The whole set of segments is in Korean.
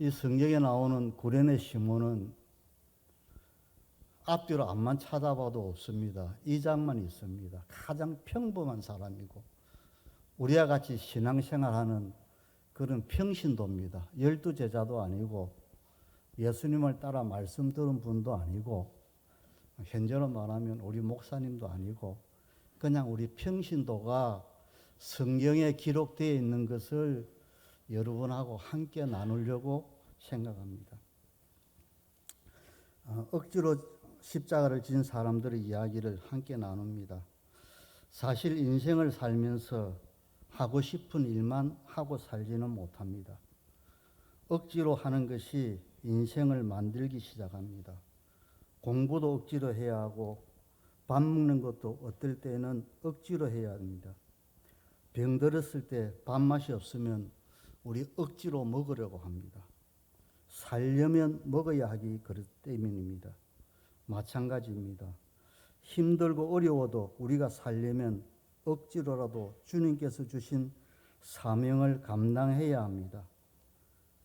이 성경에 나오는 구레네 시몬은 앞뒤로 앞만 찾아봐도 없습니다. 이 장만 있습니다. 가장 평범한 사람이고 우리와 같이 신앙생활하는 그런 평신도입니다. 12제자도 아니고 예수님을 따라 말씀 들은 분도 아니고 현재로 말하면 우리 목사님도 아니고 그냥 우리 평신도가 성경에 기록되어 있는 것을 여러분하고 함께 나누려고 생각합니다. 억지로 십자가를 진 사람들의 이야기를 함께 나눕니다. 사실 인생을 살면서 하고 싶은 일만 하고 살지는 못합니다. 억지로 하는 것이 인생을 만들기 시작합니다. 공부도 억지로 해야 하고 밥 먹는 것도 어떨 때는 억지로 해야 합니다. 병들었을 때 밥맛이 없으면 우리 억지로 먹으려고 합니다. 살려면 먹어야 하기 그렇기 때문입니다. 마찬가지입니다. 힘들고 어려워도 우리가 살려면 억지로라도 주님께서 주신 사명을 감당해야 합니다.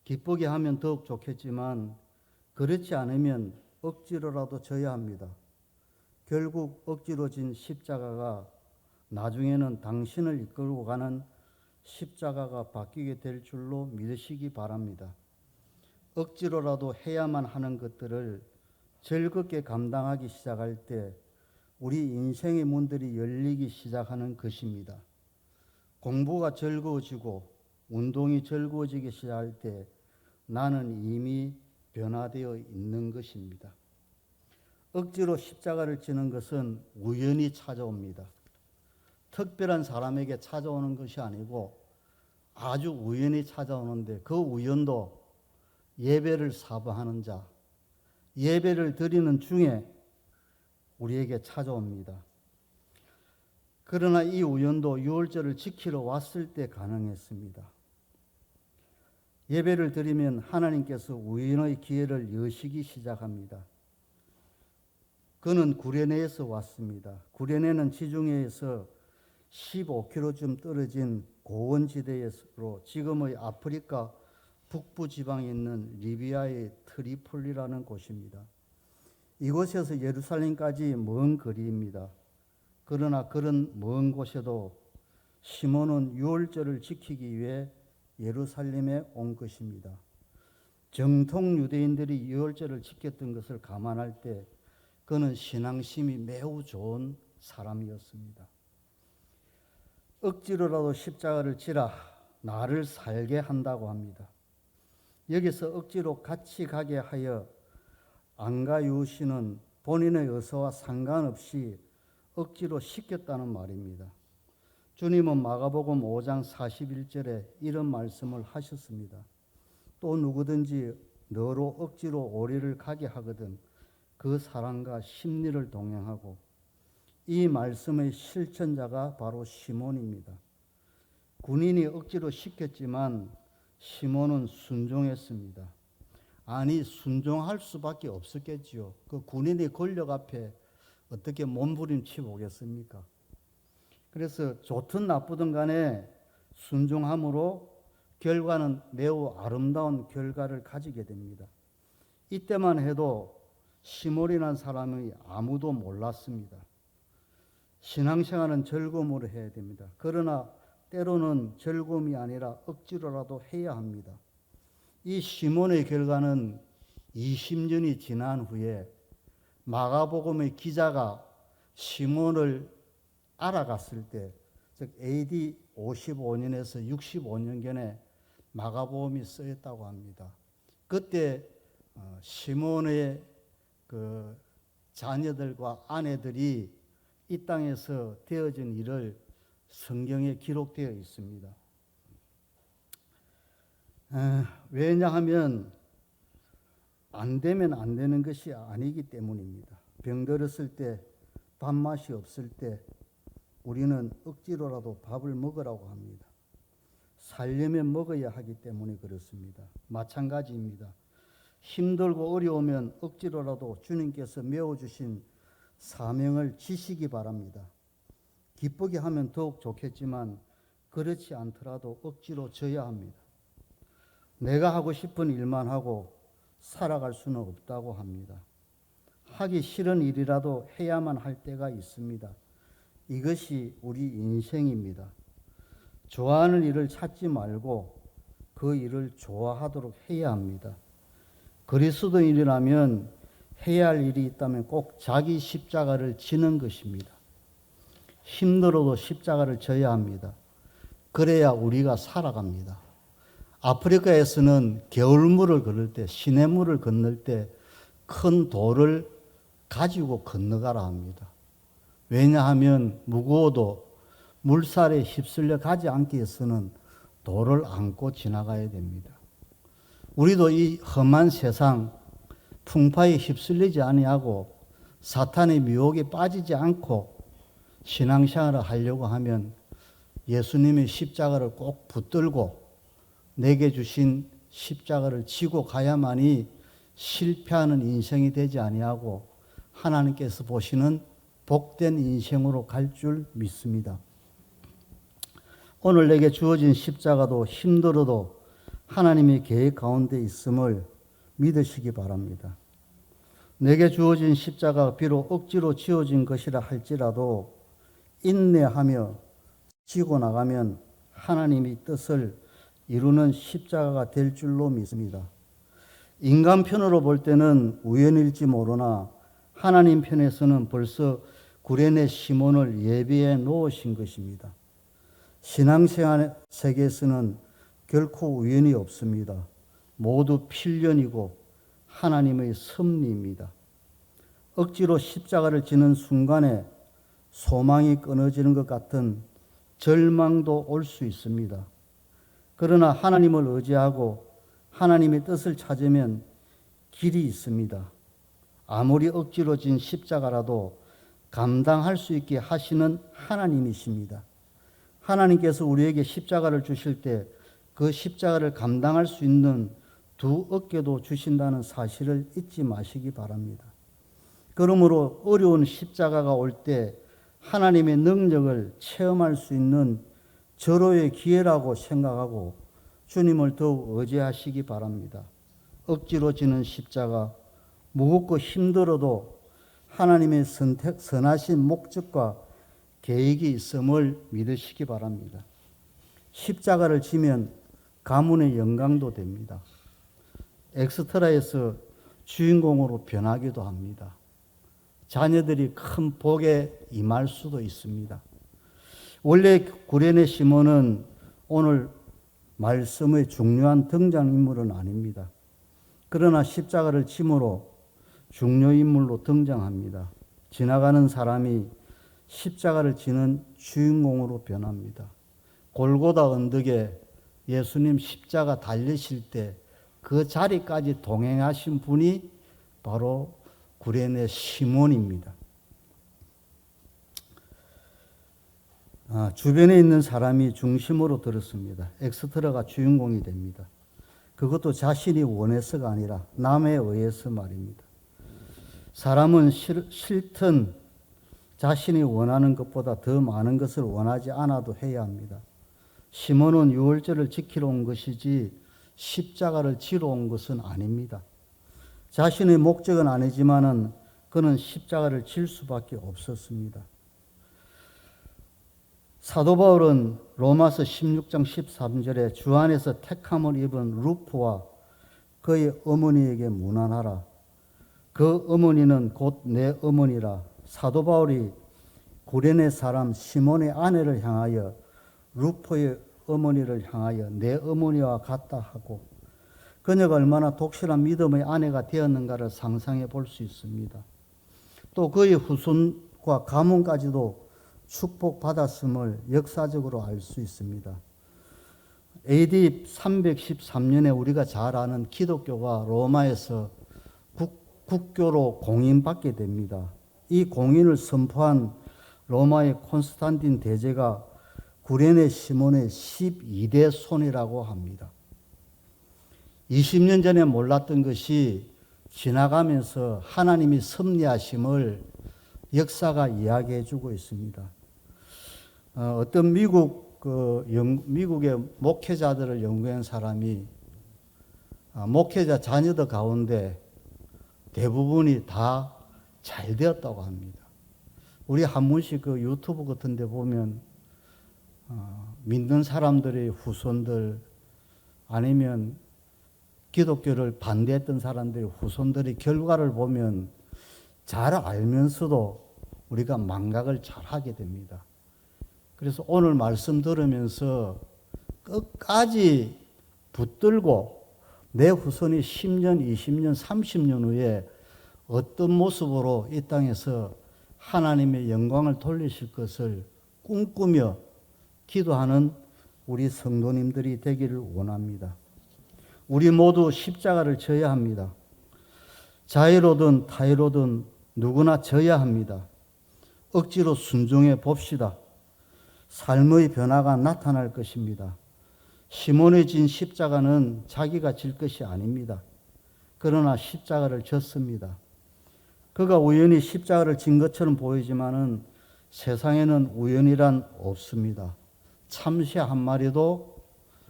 기쁘게 하면 더욱 좋겠지만 그렇지 않으면 억지로라도 져야 합니다. 결국 억지로 진 십자가가 나중에는 당신을 이끌고 가는 십자가가 바뀌게 될 줄로 믿으시기 바랍니다. 억지로라도 해야만 하는 것들을 즐겁게 감당하기 시작할 때 우리 인생의 문들이 열리기 시작하는 것입니다. 공부가 즐거워지고 운동이 즐거워지기 시작할 때 나는 이미 변화되어 있는 것입니다. 억지로 십자가를 지는 것은 우연히 찾아옵니다. 특별한 사람에게 찾아오는 것이 아니고 아주 우연히 찾아오는데 그 우연도 예배를 사모하는 자, 예배를 드리는 중에 우리에게 찾아옵니다. 그러나 이 우연도 유월절을 지키러 왔을 때 가능했습니다. 예배를 드리면 하나님께서 우연의 기회를 여시기 시작합니다. 그는 구레네에서 왔습니다. 구레네는 지중해에서 15km쯤 떨어진 고원지대로 지금의 아프리카 북부 지방에 있는 리비아의 트리폴리라는 곳입니다. 이곳에서 예루살렘까지 먼 거리입니다. 그러나 그런 먼 곳에도 시몬은 유월절을 지키기 위해 예루살렘에 온 것입니다. 정통 유대인들이 유월절을 지켰던 것을 감안할 때 그는 신앙심이 매우 좋은 사람이었습니다. 억지로라도 십자가를 지라 나를 살게 한다고 합니다. 여기서 억지로 같이 가게 하여 안가유시는 본인의 의사와 상관없이 억지로 시켰다는 말입니다. 주님은 마가복음 5장 41절에 이런 말씀을 하셨습니다. 또 누구든지 너로 억지로 오리를 가게 하거든 그 사람과 심리를 동행하고 이 말씀의 실천자가 바로 시몬입니다. 군인이 억지로 시켰지만 시몬은 순종했습니다. 아니 순종할 수밖에 없었겠지요. 그 군인의 권력 앞에 어떻게 몸부림치 보겠습니까? 그래서 좋든 나쁘든 간에 순종함으로 결과는 매우 아름다운 결과를 가지게 됩니다. 이때만 해도 시몬이라는 사람이 아무도 몰랐습니다. 신앙생활은 즐거움으로 해야 됩니다. 그러나 때로는 즐거움이 아니라 억지로라도 해야 합니다. 이 시몬의 결과는 20년이 지난 후에 마가복음의 기자가 시몬을 알아갔을 때, 즉 AD 55년에서 65년경에 마가복음이 쓰였다고 합니다. 그때 시몬의 그 자녀들과 아내들이 이 땅에서 되어진 일을 성경에 기록되어 있습니다. 왜냐하면 안 되면 안 되는 것이 아니기 때문입니다. 병들었을 때, 밥맛이 없을 때 우리는 억지로라도 밥을 먹으라고 합니다. 살려면 먹어야 하기 때문에 그렇습니다. 마찬가지입니다. 힘들고 어려우면 억지로라도 주님께서 메워주신 사명을 지시기 바랍니다. 기쁘게 하면 더욱 좋겠지만 그렇지 않더라도 억지로 져야 합니다. 내가 하고 싶은 일만 하고 살아갈 수는 없다고 합니다. 하기 싫은 일이라도 해야만 할 때가 있습니다. 이것이 우리 인생입니다. 좋아하는 일을 찾지 말고 그 일을 좋아하도록 해야 합니다. 그리스도인이라면 해야 할 일이 있다면 꼭 자기 십자가를 지는 것입니다. 힘들어도 십자가를 져야 합니다. 그래야 우리가 살아갑니다. 아프리카에서는 겨울물을 건널 때, 시냇물을 건널 때 큰 돌을 가지고 건너가라 합니다. 왜냐하면 무거워도 물살에 휩쓸려 가지 않기 위해서는 돌을 안고 지나가야 됩니다. 우리도 이 험한 세상 풍파에 휩쓸리지 아니하고 사탄의 미혹에 빠지지 않고 신앙생활을 하려고 하면 예수님의 십자가를 꼭 붙들고 내게 주신 십자가를 지고 가야만이 실패하는 인생이 되지 아니하고 하나님께서 보시는 복된 인생으로 갈 줄 믿습니다. 오늘 내게 주어진 십자가도 힘들어도 하나님의 계획 가운데 있음을 믿으시기 바랍니다. 내게 주어진 십자가가 비록 억지로 지어진 것이라 할지라도 인내하며 지고 나가면 하나님의 뜻을 이루는 십자가가 될 줄로 믿습니다. 인간 편으로 볼 때는 우연일지 모르나 하나님 편에서는 벌써 구레네 시몬을 예비해 놓으신 것입니다. 신앙생활 세계에서는 결코 우연이 없습니다. 모두 필연이고 하나님의 섭리입니다. 억지로 십자가를 지는 순간에 소망이 끊어지는 것 같은 절망도 올 수 있습니다. 그러나 하나님을 의지하고 하나님의 뜻을 찾으면 길이 있습니다. 아무리 억지로 진 십자가라도 감당할 수 있게 하시는 하나님이십니다. 하나님께서 우리에게 십자가를 주실 때 그 십자가를 감당할 수 있는 두 어깨도 주신다는 사실을 잊지 마시기 바랍니다. 그러므로 어려운 십자가가 올 때 하나님의 능력을 체험할 수 있는 절호의 기회라고 생각하고 주님을 더욱 의지하시기 바랍니다. 억지로 지는 십자가, 무겁고 힘들어도 하나님의 선하신 목적과 계획이 있음을 믿으시기 바랍니다. 십자가를 지면 가문의 영광도 됩니다. 엑스트라에서 주인공으로 변하기도 합니다. 자녀들이 큰 복에 임할 수도 있습니다. 원래 구레네 시몬은 오늘 말씀의 중요한 등장인물은 아닙니다. 그러나 십자가를 짐으로 중요인물로 등장합니다. 지나가는 사람이 십자가를 지는 주인공으로 변합니다. 골고다 언덕에 예수님 십자가 달리실 때 그 자리까지 동행하신 분이 바로 구레네 시몬입니다. 주변에 있는 사람이 중심으로 들었습니다. 엑스트라가 주인공이 됩니다. 그것도 자신이 원해서가 아니라 남에 의해서 말입니다. 사람은 싫든 자신이 원하는 것보다 더 많은 것을 원하지 않아도 해야 합니다. 시몬은 유월절을 지키러 온 것이지 십자가를 지러 온 것은 아닙니다. 자신의 목적은 아니지만은 그는 십자가를 질 수밖에 없었습니다. 사도 바울은 로마서 16장 13절에 주 안에서 택함을 입은 루포와 그의 어머니에게 문안하라. 그 어머니는 곧 내 어머니라. 사도 바울이 구레네 사람 시몬의 아내를 향하여 루포의 어머니를 향하여 내 어머니와 같다 하고 그녀가 얼마나 독실한 믿음의 아내가 되었는가를 상상해 볼 수 있습니다. 또 그의 후손과 가문까지도 축복받았음을 역사적으로 알 수 있습니다. AD 313년에 우리가 잘 아는 기독교가 로마에서 국교로 공인받게 됩니다. 이 공인을 선포한 로마의 콘스탄틴 대제가 구레네 시몬의 12대 손이라고 합니다. 20년 전에 몰랐던 것이 지나가면서 하나님이 섭리하심을 역사가 이야기해 주고 있습니다. 어떤 미국의 목회자들을 연구한 사람이 목회자 자녀들 가운데 대부분이 다 잘 되었다고 합니다. 우리 한 번씩 그 유튜브 같은 데 보면 믿는 사람들의 후손들 아니면 기독교를 반대했던 사람들의 후손들의 결과를 보면 잘 알면서도 우리가 망각을 잘 하게 됩니다. 그래서 오늘 말씀 들으면서 끝까지 붙들고 내 후손이 10년, 20년, 30년 후에 어떤 모습으로 이 땅에서 하나님의 영광을 돌리실 것을 꿈꾸며 기도하는 우리 성도님들이 되기를 원합니다. 우리 모두 십자가를 져야 합니다. 자의로든 타의로든 누구나 져야 합니다. 억지로 순종해 봅시다. 삶의 변화가 나타날 것입니다. 시몬이 진 십자가는 자기가 질 것이 아닙니다. 그러나 십자가를 졌습니다. 그가 우연히 십자가를 진 것처럼 보이지만은 세상에는 우연이란 없습니다. 참새 한 마리도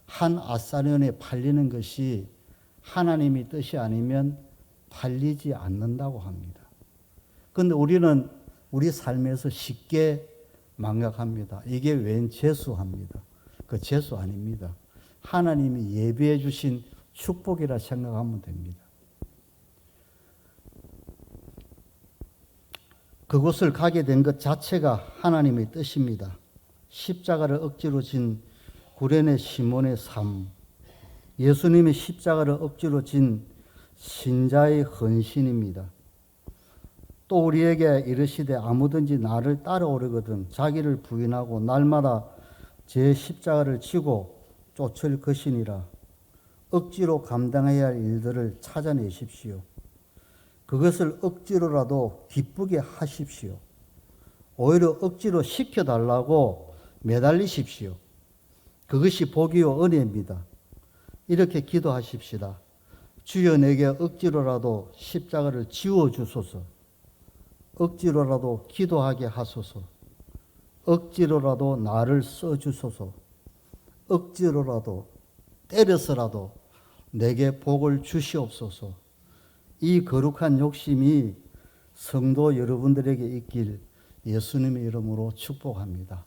한 아사리온에 팔리는 것이 하나님의 뜻이 아니면 팔리지 않는다고 합니다. 그런데 우리는 우리 삶에서 쉽게 망각합니다. 이게 웬 재수합니다. 그 재수 아닙니다. 하나님이 예비해 주신 축복이라 생각하면 됩니다. 그곳을 가게 된 것 자체가 하나님의 뜻입니다. 십자가를 억지로 진 구레네 시몬의 삶, 예수님이 십자가를 억지로 진 신자의 헌신입니다. 또 우리에게 이르시되 아무든지 나를 따라오려거든 자기를 부인하고 날마다 제 십자가를 지고 쫓을 것이니라. 억지로 감당해야 할 일들을 찾아내십시오. 그것을 억지로라도 기쁘게 하십시오. 오히려 억지로 시켜달라고 매달리십시오. 그것이 복이요 은혜입니다. 이렇게 기도하십시다. 주여 내게 억지로라도 십자가를 지워주소서. 억지로라도 기도하게 하소서. 억지로라도 나를 써주소서. 억지로라도 때려서라도 내게 복을 주시옵소서. 이 거룩한 욕심이 성도 여러분들에게 있길 예수님의 이름으로 축복합니다.